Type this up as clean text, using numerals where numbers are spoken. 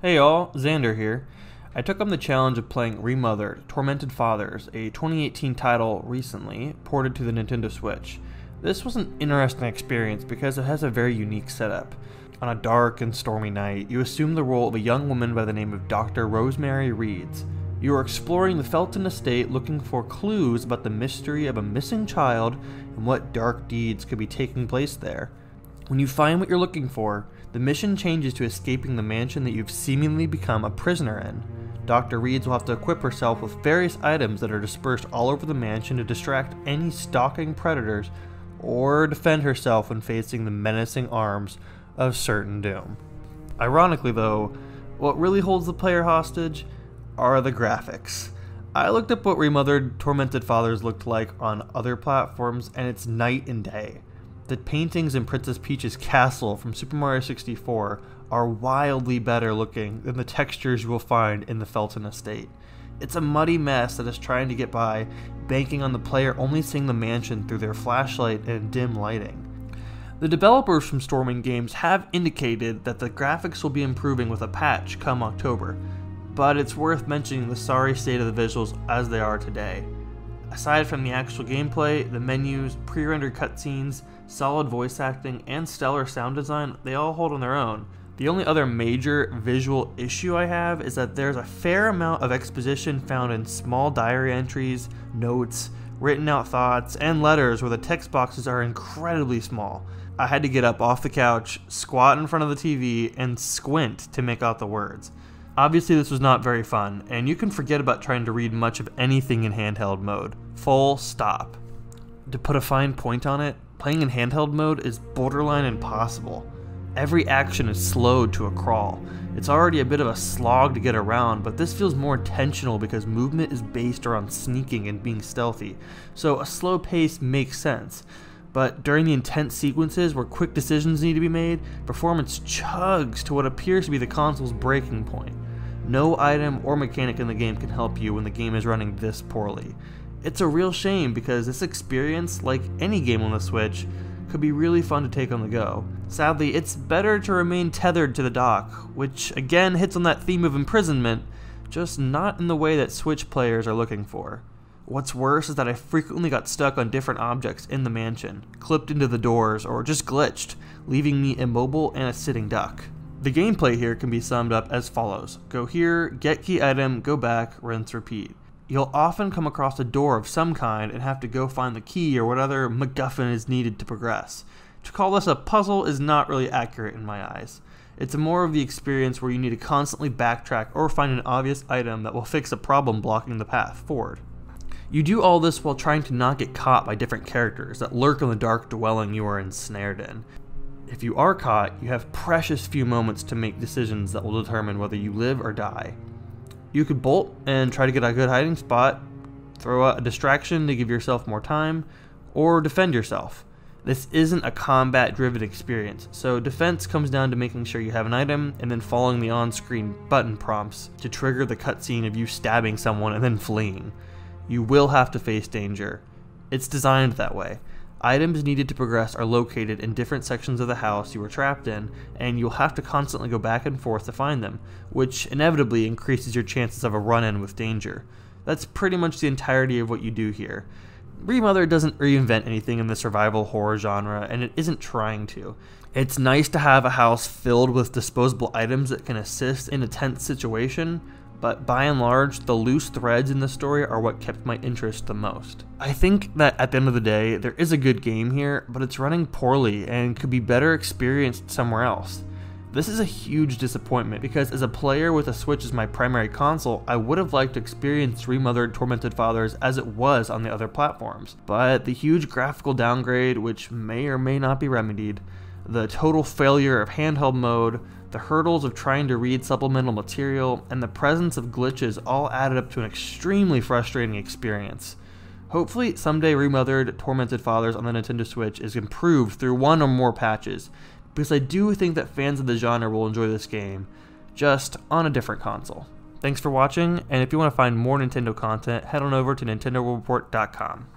Hey y'all, Xander here. I took on the challenge of playing Remothered, Tormented Fathers, a 2018 title recently ported to the Nintendo Switch. This was an interesting experience because it has a very unique setup. On a dark and stormy night, you assume the role of a young woman by the name of Dr. Rosemary Reeds. You are exploring the Felton estate looking for clues about the mystery of a missing child and what dark deeds could be taking place there. When you find what you're looking for, the mission changes to escaping the mansion that you've seemingly become a prisoner in. Dr. Reeds will have to equip herself with various items that are dispersed all over the mansion to distract any stalking predators or defend herself when facing the menacing arms of certain doom. Ironically though, what really holds the player hostage are the graphics. I looked up what Remothered Tormented Fathers looked like on other platforms and it's night and day. The paintings in Princess Peach's castle from Super Mario 64 are wildly better looking than the textures you will find in the Felton estate. It's a muddy mess that is trying to get by, banking on the player only seeing the mansion through their flashlight and dim lighting. The developers from Storming Games have indicated that the graphics will be improving with a patch come October, but it's worth mentioning the sorry state of the visuals as they are today. Aside from the actual gameplay, the menus, pre-rendered cutscenes, solid voice acting, and stellar sound design, they all hold on their own. The only other major visual issue I have is that there's a fair amount of exposition found in small diary entries, notes, written out thoughts, and letters where the text boxes are incredibly small. I had to get up off the couch, squat in front of the TV, and squint to make out the words. Obviously this was not very fun, and you can forget about trying to read much of anything in handheld mode. Full stop. To put a fine point on it, playing in handheld mode is borderline impossible. Every action is slowed to a crawl. It's already a bit of a slog to get around, but this feels more intentional because movement is based around sneaking and being stealthy, so a slow pace makes sense. But during the intense sequences where quick decisions need to be made, performance chugs to what appears to be the console's breaking point. No item or mechanic in the game can help you when the game is running this poorly. It's a real shame because this experience, like any game on the Switch, could be really fun to take on the go. Sadly, it's better to remain tethered to the dock, which again hits on that theme of imprisonment, just not in the way that Switch players are looking for. What's worse is that I frequently got stuck on different objects in the mansion, clipped into the doors, or just glitched, leaving me immobile and a sitting duck. The gameplay here can be summed up as follows. Go here, get key item, go back, rinse, repeat. You'll often come across a door of some kind and have to go find the key or what other MacGuffin is needed to progress. To call this a puzzle is not really accurate in my eyes. It's more of the experience where you need to constantly backtrack or find an obvious item that will fix a problem blocking the path forward. You do all this while trying to not get caught by different characters that lurk in the dark dwelling you are ensnared in. If you are caught, you have precious few moments to make decisions that will determine whether you live or die. You could bolt and try to get a good hiding spot, throw out a distraction to give yourself more time, or defend yourself. This isn't a combat-driven experience, so defense comes down to making sure you have an item and then following the on-screen button prompts to trigger the cutscene of you stabbing someone and then fleeing. You will have to face danger. It's designed that way. Items needed to progress are located in different sections of the house you were trapped in, and you'll have to constantly go back and forth to find them, which inevitably increases your chances of a run-in with danger. That's pretty much the entirety of what you do here. Remothered doesn't reinvent anything in the survival horror genre, and it isn't trying to. It's nice to have a house filled with disposable items that can assist in a tense situation, but by and large, the loose threads in the story are what kept my interest the most. I think that at the end of the day, there is a good game here, but it's running poorly and could be better experienced somewhere else. This is a huge disappointment because as a player with a Switch as my primary console, I would have liked to experience Remothered Tormented Fathers as it was on the other platforms. But the huge graphical downgrade, which may or may not be remedied, the total failure of handheld mode, the hurdles of trying to read supplemental material, and the presence of glitches all added up to an extremely frustrating experience. Hopefully someday Remothered Tormented Fathers on the Nintendo Switch is improved through one or more patches, because I do think that fans of the genre will enjoy this game, just on a different console. Thanks for watching, and if you want to find more Nintendo content, head on over to nintendoworldreport.com.